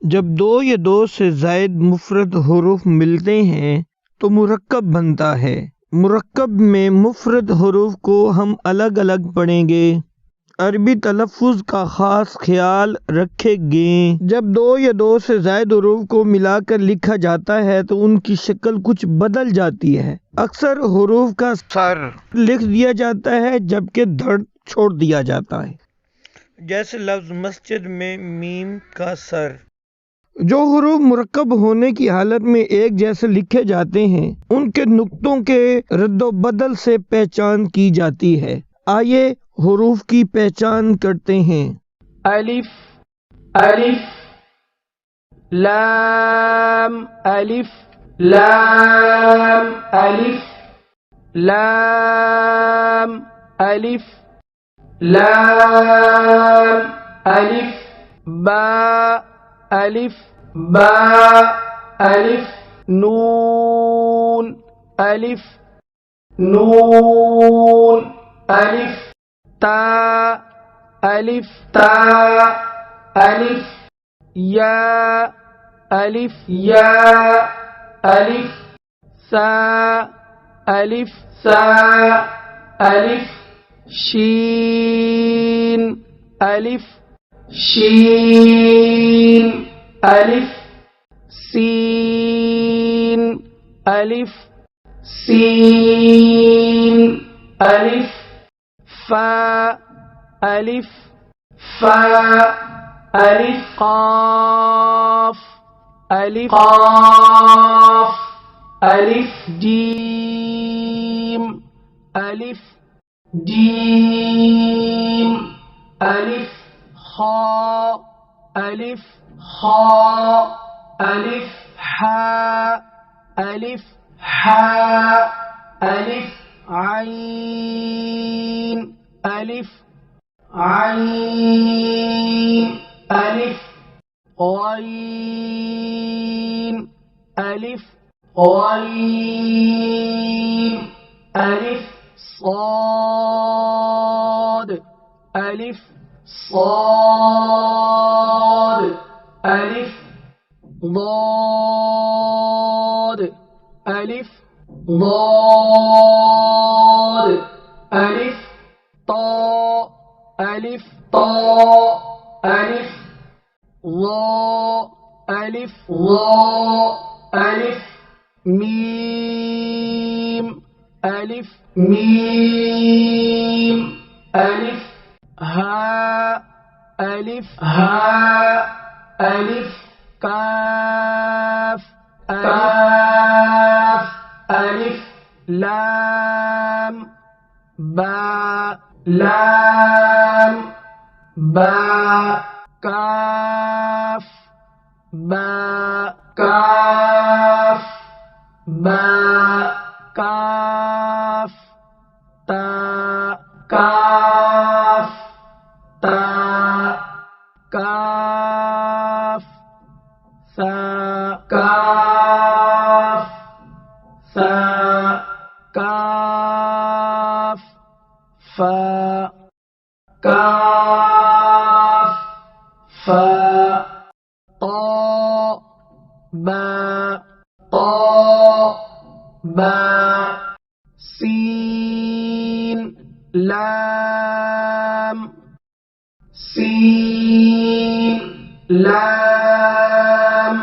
जब दो या दो से ज़ायद मुफ़रद हुरूफ मिलते हैं तो मुरक्कब बनता है। मुरक्कब में मुफ़रद हुरूफ को हम अलग अलग पढ़ेंगे। अरबी तलफ़्फ़ुज़ का ख़ास ख्याल रखेंगे। जब दो या दो से ज़ायद हुरूफ को मिलाकर लिखा जाता है तो उनकी शक्ल कुछ बदल जाती है। अक्सर हुरूफ का सर लिख दिया जाता है जबकि धड़ छोड़ दिया जाता है। जैसे लफ्ज़ मस्जिद में मीम का सर। जो हुरूफ मुरक्कब होने की हालत में एक जैसे लिखे जाते हैं उनके नुक्तों के रद्दोबदल से पहचान की जाती है। आइए हुरूफ की पहचान करते हैं। अलिफ अलिफ लाम अलिफ लाम अलिफ लाम अलिफ लाम अलिफ बा अलिफ बा अलिफ नून अलिफ नून अलिफ ता अलिफ ता अलिफ या अलिफ या अलिफ सा अलिफ सा अलिफ शीन अलिफ शीन अलिफ सीन अलिफ सीन अलिफ फा अलिफ फा अलिफ क़ाफ अलिफ क़ाफ अलिफ जीम अलिफ जीम अलिफ खा अलिफ खा अलिफ हा अलिफ हा अलिफ आइन अलिफ आइन अलिफ गीन अलिफ गीन अलिफ صاد अलिफ صاد अलिफ ضاد अलिफ ضاد अलिफ طا अलिफ طا अलिफ ظا अलिफ ظا अलिफ मीम अलिफ मीम अलिफ हा अलिफ हा अलिफ काफ काफ अलिफ लाम बा लाम बा काफ बा काफ बा काफ ता काफ ता काफ सा काफ सा काफ फा काफ फा ता बा ता बा सीन लाम सीन लाम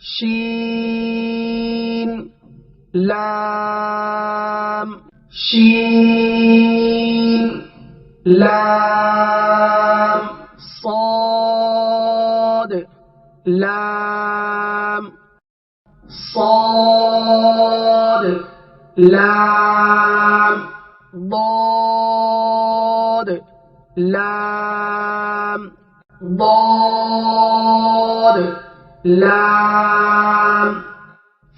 शीन लाम शीन लाम صاد लाम صاد लाम ضاد लाम ضاد लाम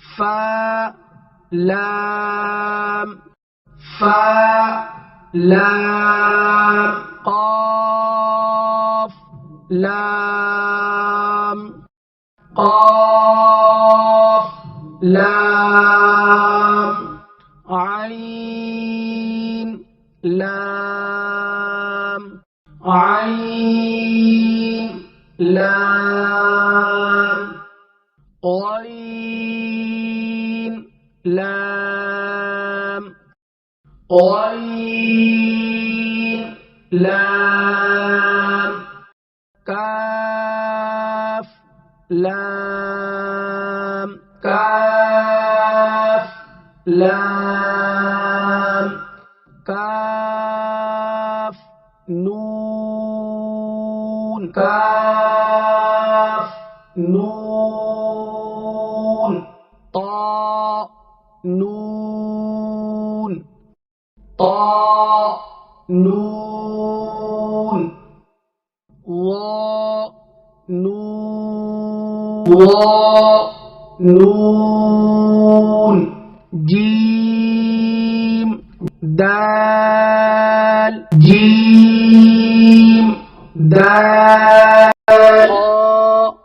फा लाम फा लाम क़ाफ लाम क़ाफ लाम आइन लाम आइन لام غين لام غين لام كاف لام كاف لام كاف نون كاف نون طاء نون طاء نون ظاء نون ظاء نون جيم دال جيم دال خاء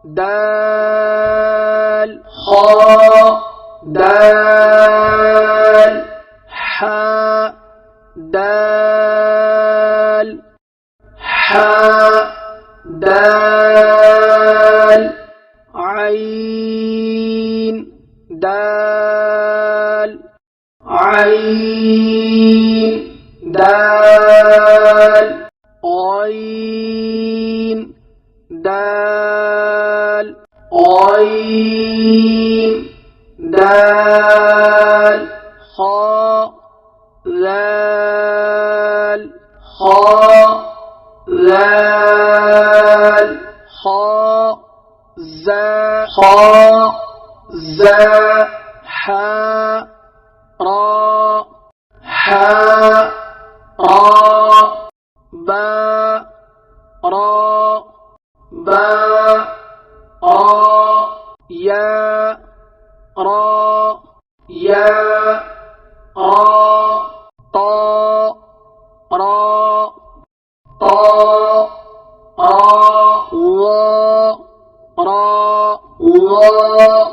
دال خاء دال حاء دال حاء دال عين دال عين دال غين دال غين دال خاء ذال خاء ذال خاء زاء خاء زاء حاء راء حاء راء باء راء باء راء ياء راء ياء راء طاء راء طاء راء ظاء راء ظاء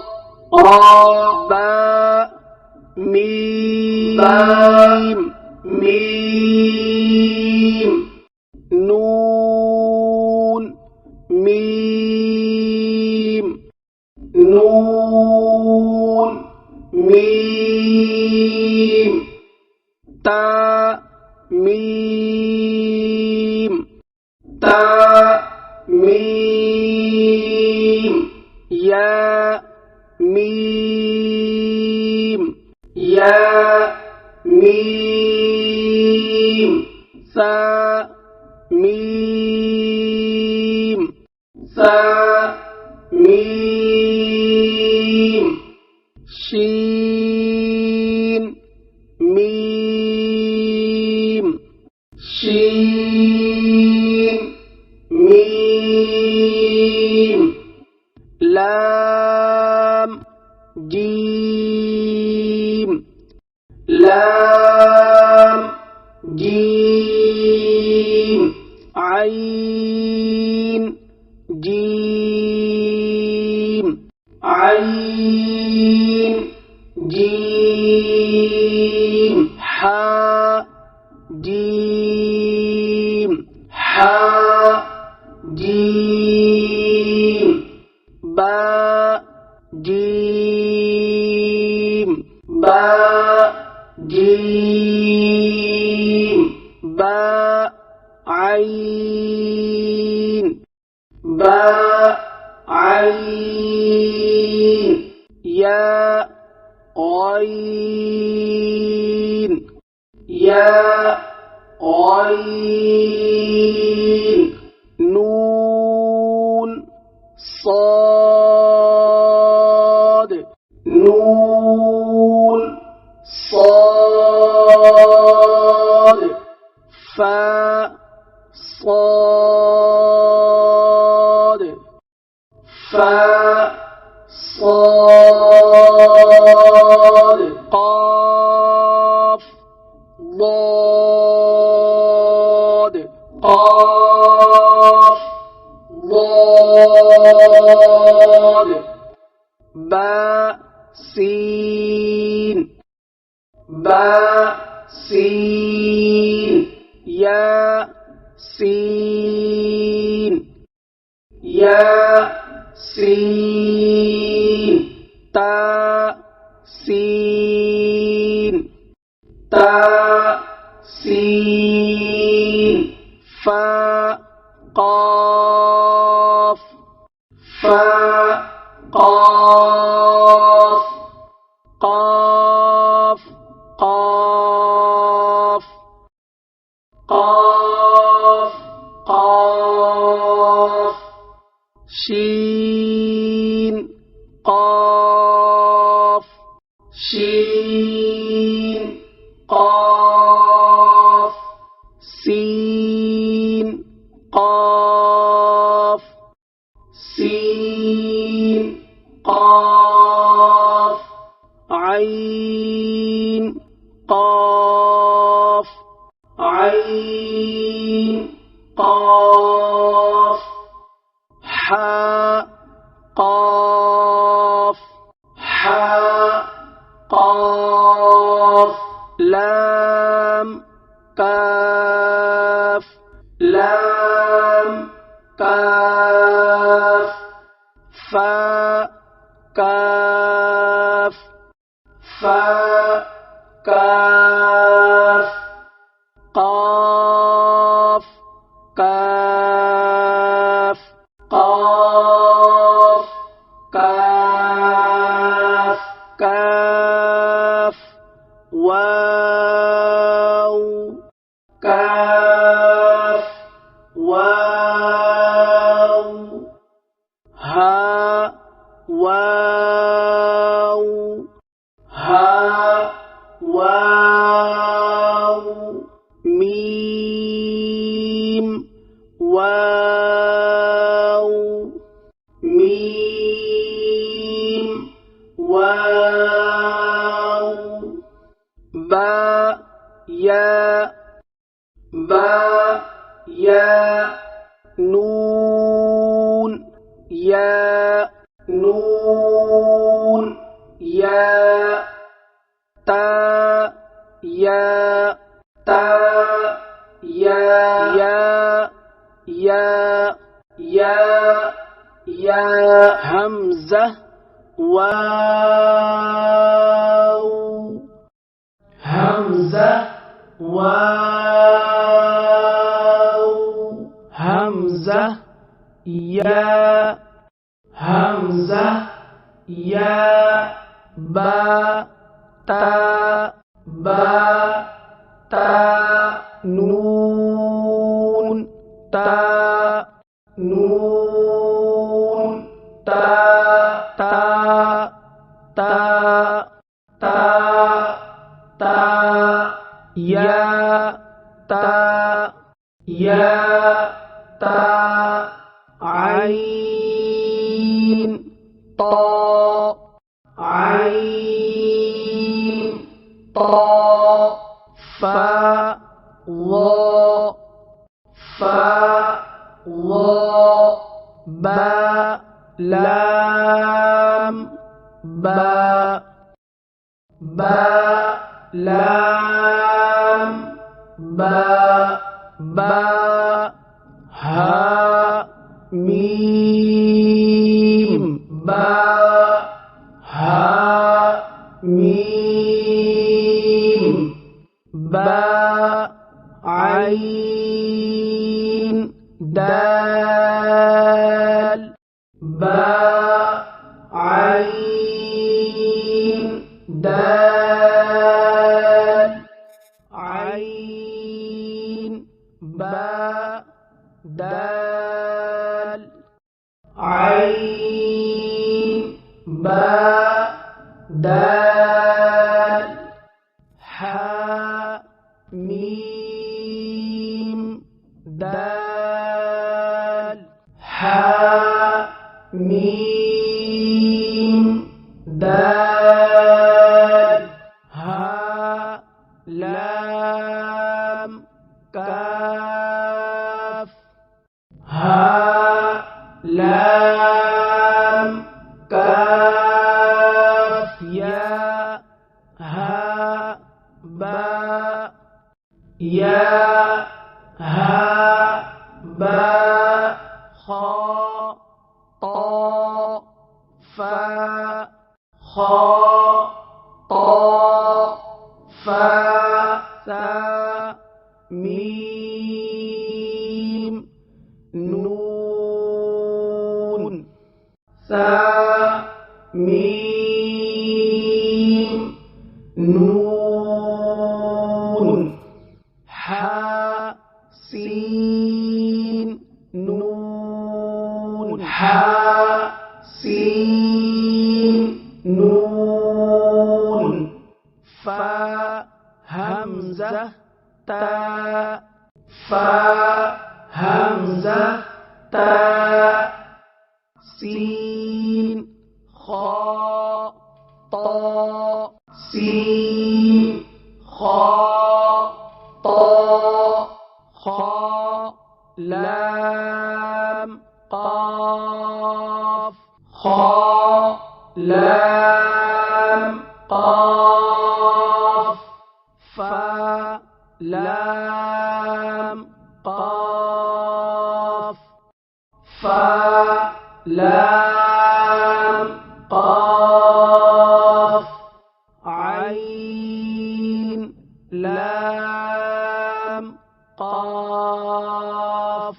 راء باء ميم ميم نون ميم نون ميم تاء ميم تاء ميم ياء ميم ياء ميم ثاء ميم ثاء ميم شين ميم شين ميم لام جيم لام جيم عين جيم عين جيم حاء جيم حاء جيم باء جيم باء جيم باء عين باء عين ياء غين ياء غين نون صاد نون صاد فاء صاد فاء صاد قاف ضاد قاف ضاد باء سين باء سين ياء سين या सीन ता सीन ता सीन फा क़ाफ़ फा क़ाफ़ क़ाफ़ क़ाफ़ क़ाफ़ क़ाफ़ शीन क़ाफ़ शीन क़ाफ़ सीन क़ाफ़ सीन क़ाफ़ ऐन क़ाफ़ ऐन क़ाफ़ हा क़ाफ़ हा क़ाफ़ लाम काफ लाम काफ फा काफ फा काफ क़ाफ़ काफ क़ाफ़ काफ काफ वाव काफ वाव हा वाव हा वाव मीम वाव मीम वाव बा या नून या नून या ता या ता या या या या हमज़ा वाव हमज़ा वाव हमज़ा या हमज़ा या बा ता नून ता नून ता ता ता ता ता या ता आइन ता आइन ता फा बा लाम बा हा मीम बा हा मीम बा आइन दाल बा आइन दाल आइन बा दाल आइन बा दाल हा मीम दाल हा मीम दाल हा लाम काफ हा लाम काफ या हा बा या हा बा खा فا خا طا فا سا ميم نون سا ميم نون حا سين نون حا سين نون فا همزة تا فا همزة تا سين خا طا سين خا طا خا لام قاف خا لام قاف فا لام قاف فا لام قاف عين لام قاف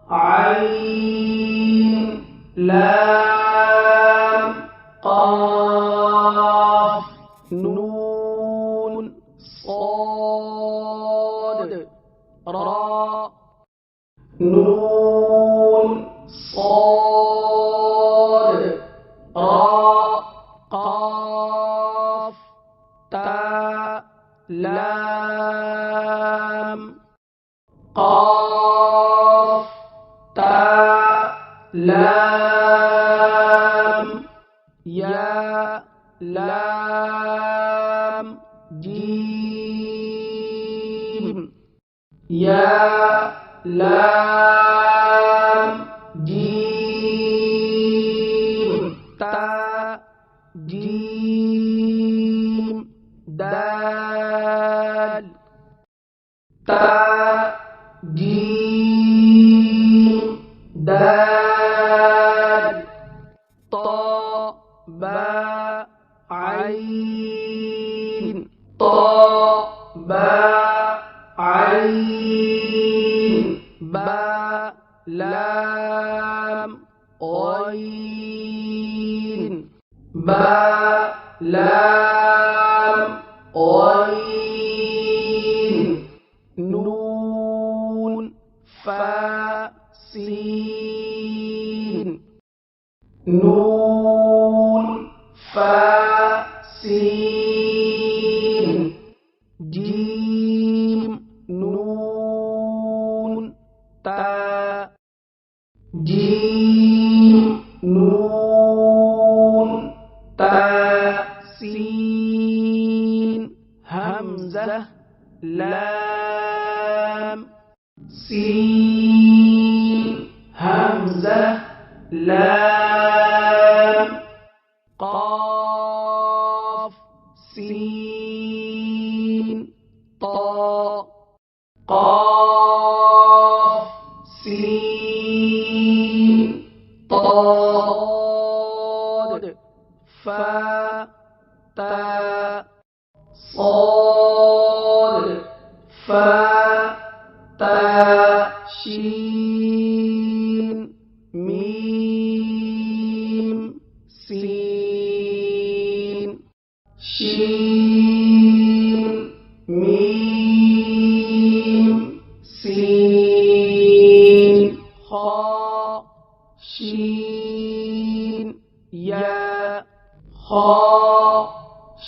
عين لام قاف نون صاد را نون صاد را قاف تا لام قاف تا لام يا لام جيم يا لام جيم تا جيم دال تا جيم دال طا با عين طا با عين با لام غين با لام غين نون فا سين نون فا سين جيم نون تا جيم نون تا سين همزة لام سين همزة لام قاف سين طا قاف سين طا فا تا صاد فا تا شين ميم سين شين ميم سين خا شين يا خا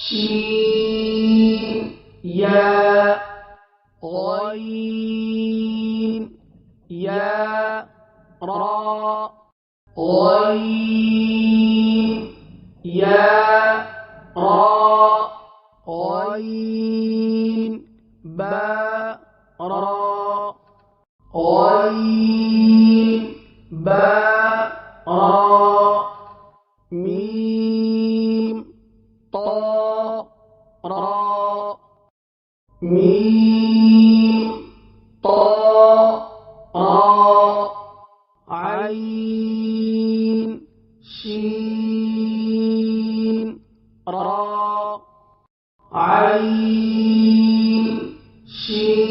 شين يا غين يا را غين يا را غين با را غين با را ميم طا را ميم طا را عين شين را عين شين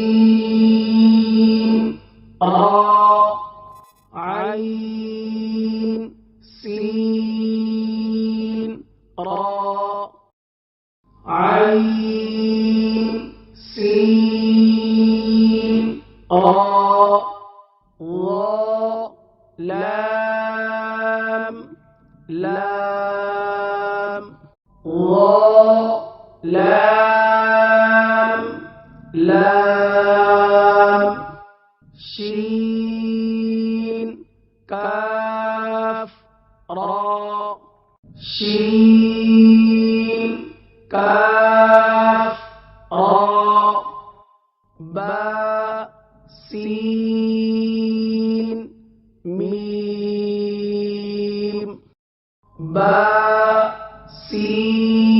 را عين سين را عين سين را ظا لام لام ظا لام لام شين كاف را شين كاف را با سين ميم با سين